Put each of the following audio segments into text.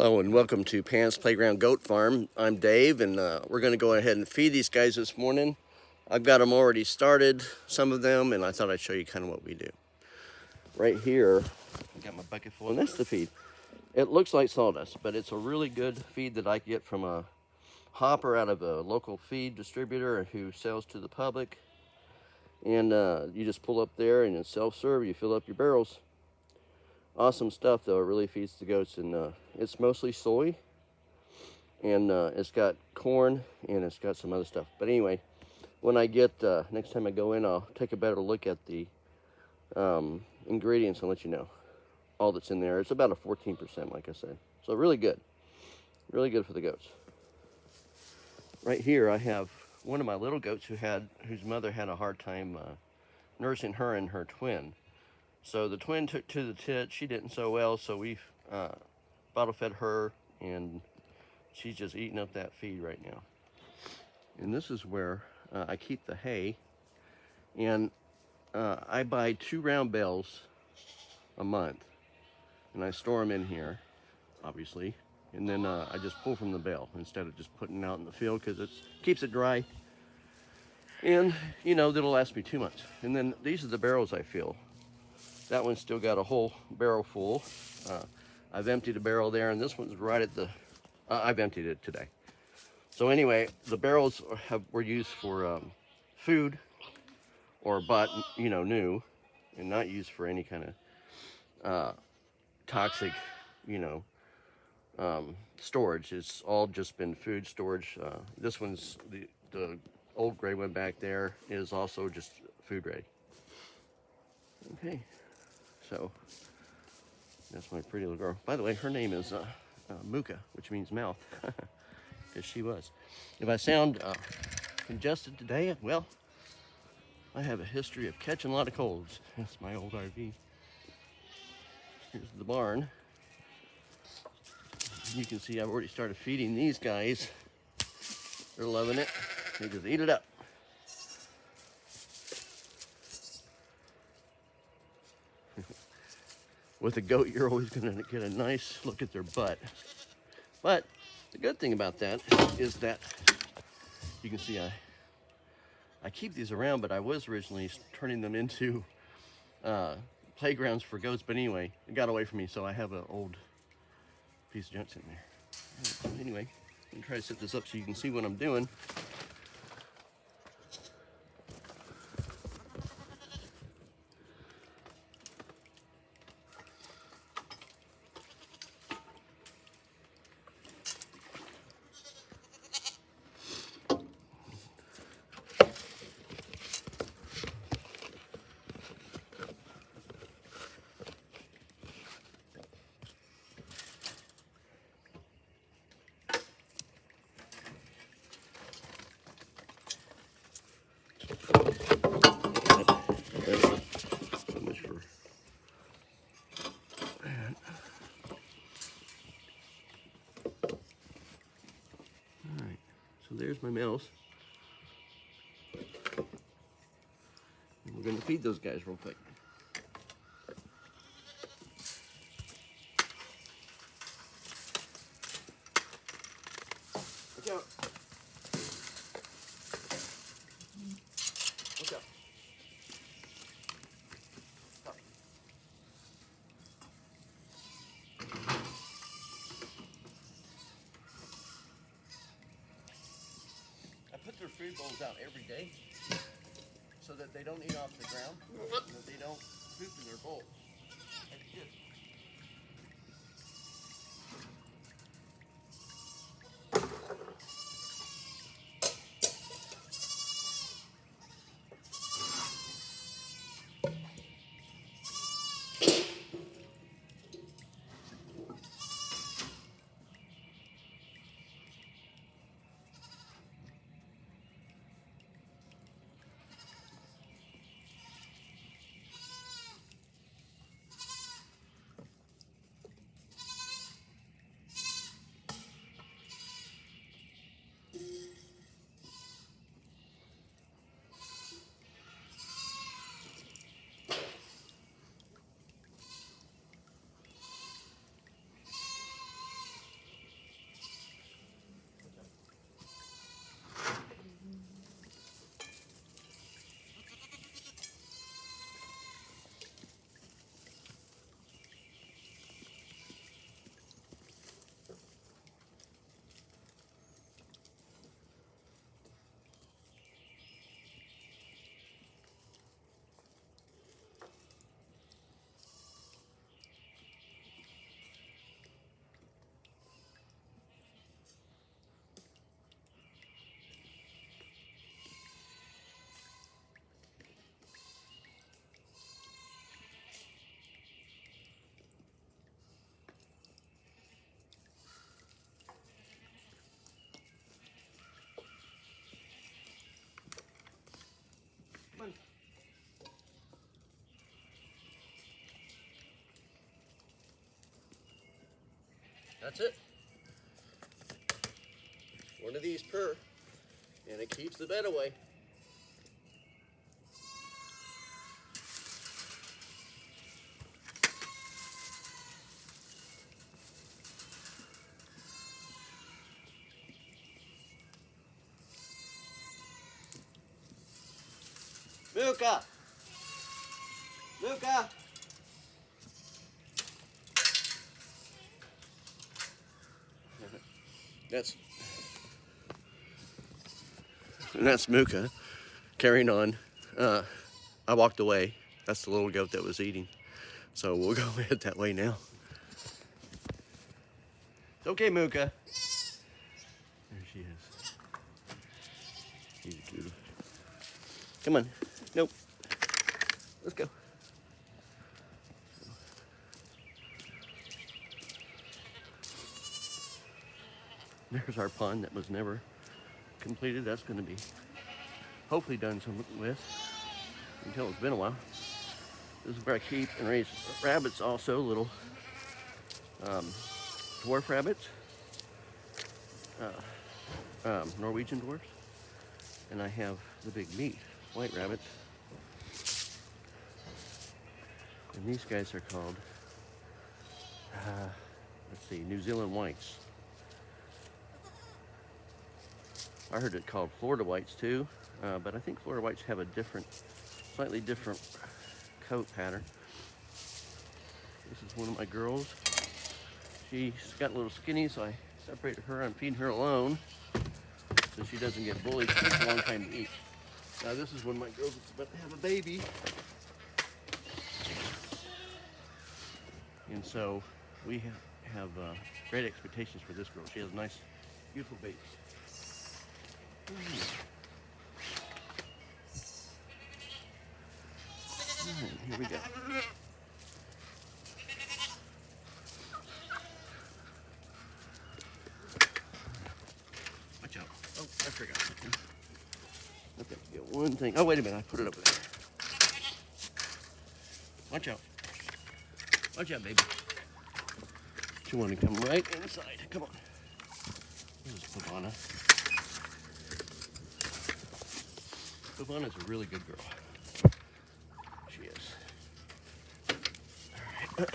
Hello and welcome to Pan's Playground Goat Farm. I'm Dave, and we're going to go ahead and feed these guys this morning. I've got them already started, some of them, and I thought I'd show you kind of what we do. Right here, I got my bucket full, and that's the feed. It looks like sawdust, but it's a really good feed that I get from a hopper out of a local feed distributor who sells to the public. And you just pull up there and it's self-serve, you fill up your barrels. Awesome stuff though, it really feeds the goats, and it's mostly soy, and it's got corn, and it's got some other stuff. But anyway, when I get, next time I go in, I'll take a better look at the ingredients and let you know all that's in there. It's about a 14%, like I said. So really good for the goats. Right here I have one of my little goats whose mother had a hard time nursing her and her twin. So the twin took to the tit. She didn't so well, so we bottle fed her, and she's just eating up that feed right now. And this is where I keep the hay, and I buy 2 round bales a month, and I store them in here, obviously, and then I just pull from the bale instead of just putting it out in the field, because it keeps it dry, and you know, that'll last me 2 months. And then these are the barrels I fill. That one's still got a whole barrel full. I've emptied a barrel there, and this one's right at the, I've emptied it today. So anyway, the barrels were used for food, or bought, you know, new, and not used for any kind of toxic, you know, storage. It's all just been food storage. This one's, the old gray one back there is also just food ready. Okay. So that's my pretty little girl. By the way, her name is Muka, which means mouth, because she was. If I sound congested today, well, I have a history of catching a lot of colds. That's my old RV. Here's the barn. You can see I've already started feeding these guys. They're loving it. They just eat it up. With a goat, you're always going to get a nice look at their butt. But the good thing about that is that you can see I keep these around, but I was originally turning them into playgrounds for goats. But anyway, it got away from me, so I have an old piece of junk sitting there. Right, so anyway, I'm going to try to set this up so you can see what I'm doing. So much for that. All right, so there's my males. And we're going to feed those guys real quick. Look out. Look out. Stop. I put their food bowls out every day so that they don't eat off the ground, and that they don't poop in their bowls. Like this. That's it. One of these per, and it keeps the bed away. Mooka! Mooka! That's Mooka carrying on. I walked away. That's the little goat that was eating. So we'll go head that way now. It's okay, Mooka. There she is. She's cute. Come on. Nope. Let's go. There's our pond that was never completed. That's going to be hopefully done something with until it's been a while. This is where I keep and raise rabbits also, little dwarf rabbits, Norwegian dwarfs, and I have the big meat, white rabbits. And these guys are called, let's see, New Zealand whites. I heard it called Florida whites too, but I think Florida whites have a slightly different coat pattern. This is one of my girls. She's got a little skinny, so I separated her. I'm feeding her alone so she doesn't get bullied. It takes a long time to eat. Now this is one of my girls that's about to have a baby. And so we have great expectations for this girl. She has a nice, beautiful baby. All right, here we go. Watch out. Oh, I forgot something. Okay, get one thing. Oh, wait a minute. I put it over there. Watch out. Watch out, baby. You want to come right inside. Come on. This is Pavana. Pavana's a really good girl. She is. All right.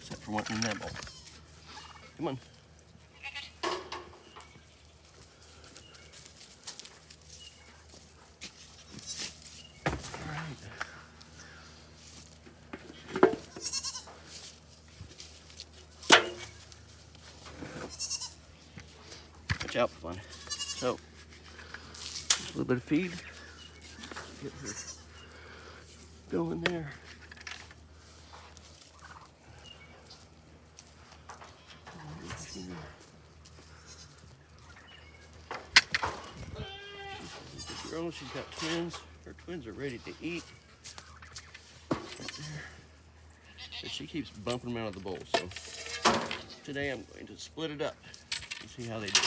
Except for wanting that bowl. Come on. All right. Watch out, Pavana. So, a little bit of feed. Get her going there. She's a good girl. She's got twins. Her twins are ready to eat. Right there. And she keeps bumping them out of the bowl. So today I'm going to split it up and see how they do.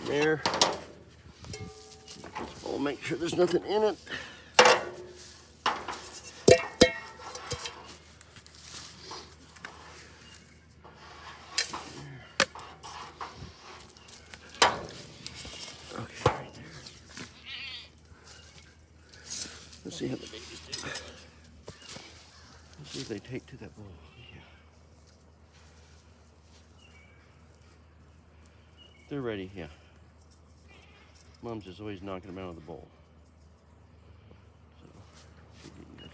There. We'll make sure there's nothing in it. Okay, right there. Let's see how the babies do. Let's see if they take to that bowl. Yeah. They're ready, yeah. Mom's just always knocking them out of the bowl. So, she's getting good.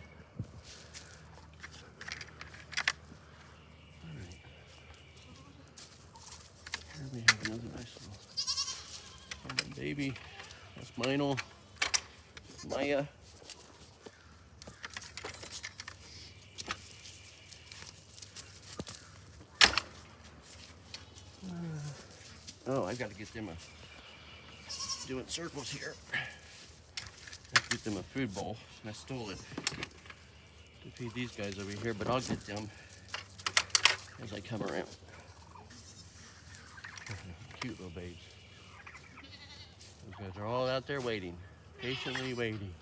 All right. Here we have another nice little baby. That's Meinl. Maya. Oh, I've got to get them doing circles here. I have to get them a food bowl. I stole it to feed these guys over here, but I'll get them as I come around. Cute little babes. Those guys are all out there waiting. Patiently waiting.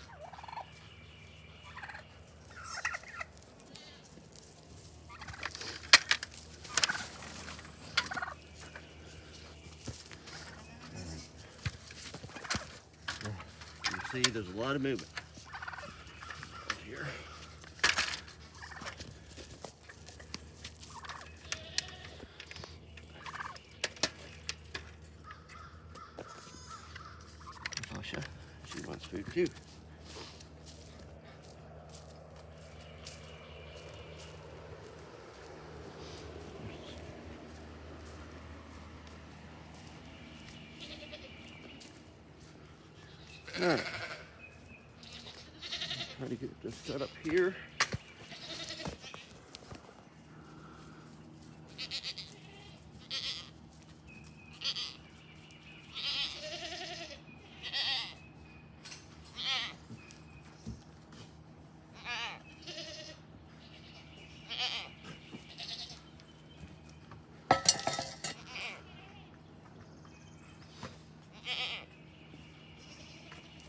You see, there's a lot of movement here. Tasha, she wants food too. All right. Try to get this set up here.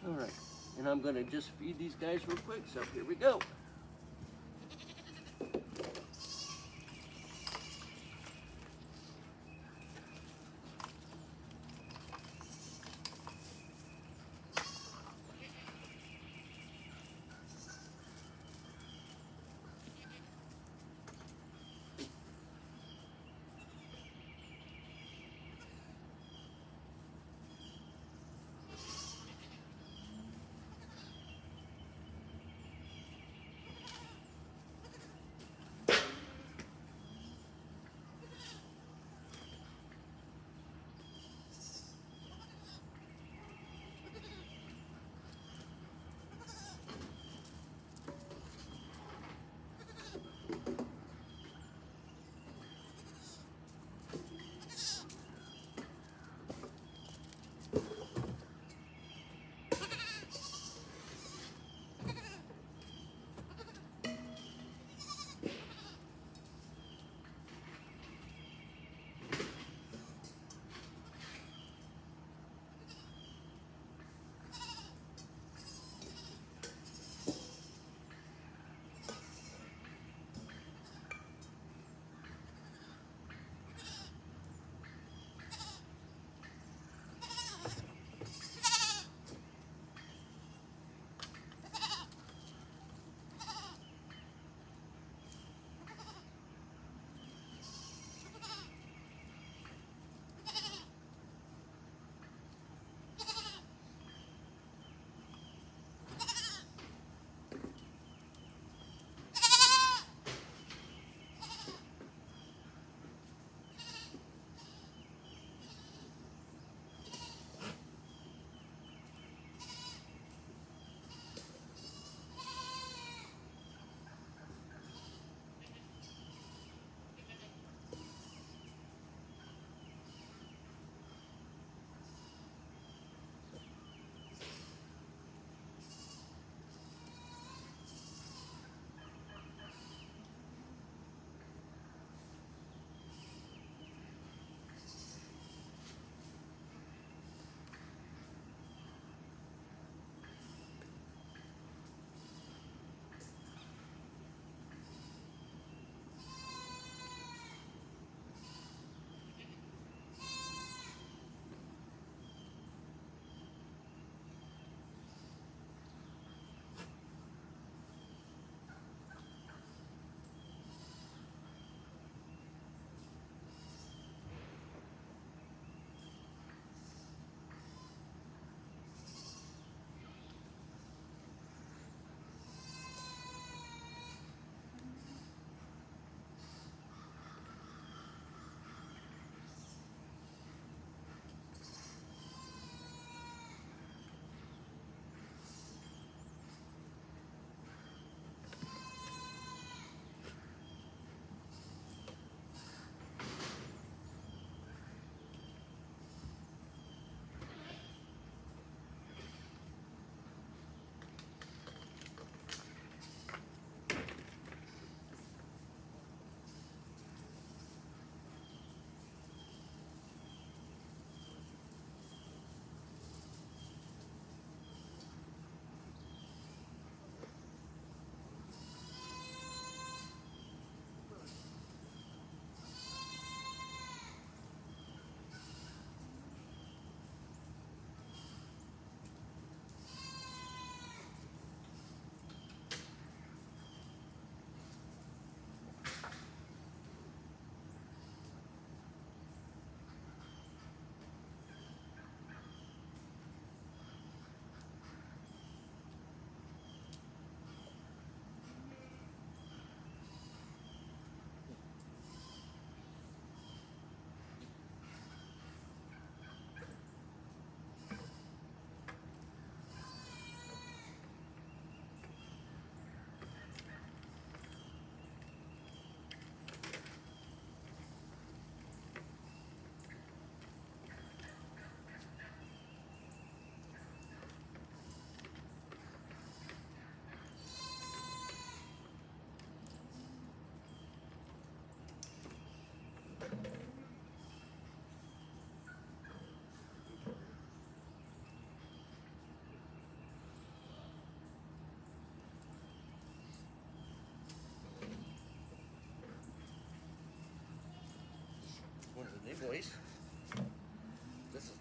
All right, and I'm gonna just feed these guys real quick, so here we go.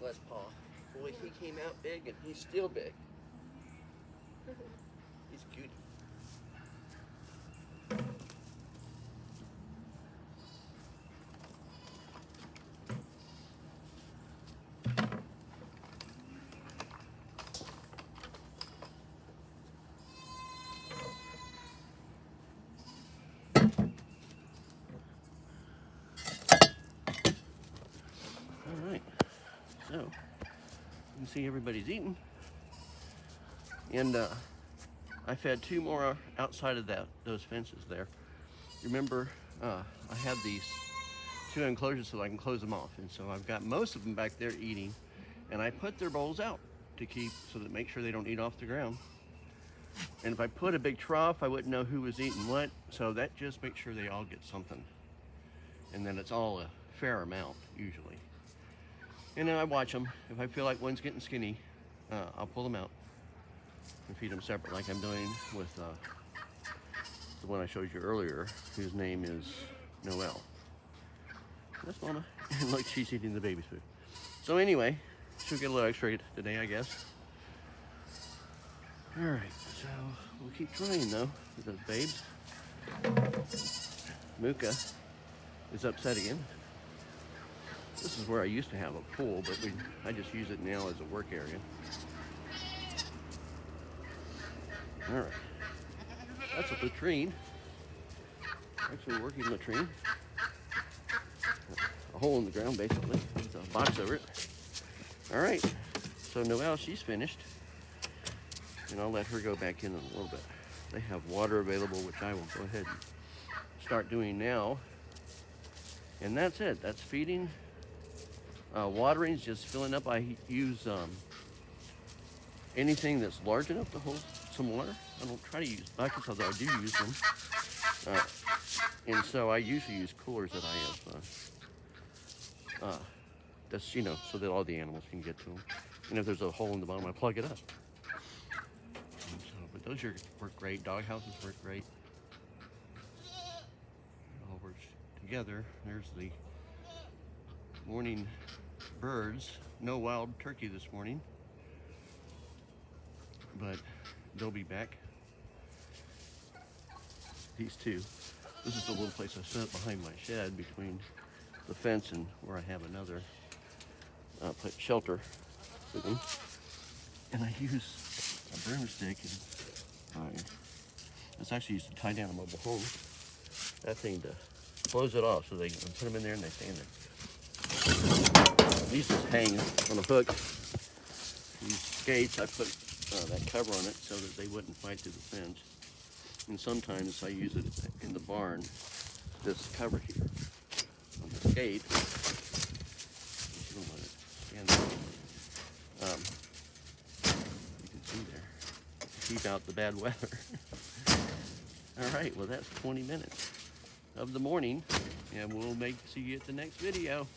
Les Paul. Boy, he came out big and he's still big. He's cutie. All right, so you can see everybody's eating, and I fed 2 more outside of those fences there. Remember, I have these 2 enclosures so I can close them off, and so I've got most of them back there eating, and I put their bowls out to keep so that make sure they don't eat off the ground. And if I put a big trough, I wouldn't know who was eating what, so that just makes sure they all get something, and then it's all a fair amount usually. And then I watch them. If I feel like one's getting skinny, I'll pull them out and feed them separate, like I'm doing with the one I showed you earlier, whose name is Noelle. That's Mama. And look, she's eating the baby's food. So anyway, she'll get a little extra today, I guess. All right, so we'll keep trying though with those babes. Mooka is upset again. This is where I used to have a pool, but I just use it now as a work area. All right, that's a latrine. Actually, a working latrine. A hole in the ground, basically, with a box over it. All right, so Noelle, she's finished, and I'll let her go back in a little bit. They have water available, which I will go ahead and start doing now. And that's it. That's feeding. Watering is just filling up. I use anything that's large enough to hold some water. I don't try to use buckets, although I do use them. And so I usually use coolers that I have, that's, so that all the animals can get to them. And if there's a hole in the bottom, I plug it up. And so, but those work great. Dog houses work great. It all works together. There's the morning birds. No wild turkey this morning, but they'll be back. These 2. This is the little place I set behind my shed between the fence and where I have another shelter for them. And I use a broomstick, and it's actually used to tie down a mobile home. That thing to close it off so they can put them in there and they stay in there. These just hang on a hook. These skates, I put that cover on it so that they wouldn't fight through the fence. And sometimes I use it in the barn, this cover here on the skate. You don't let it stand there. You can see there, keep out the bad weather. All right, well that's 20 minutes of the morning, and we'll see you at the next video.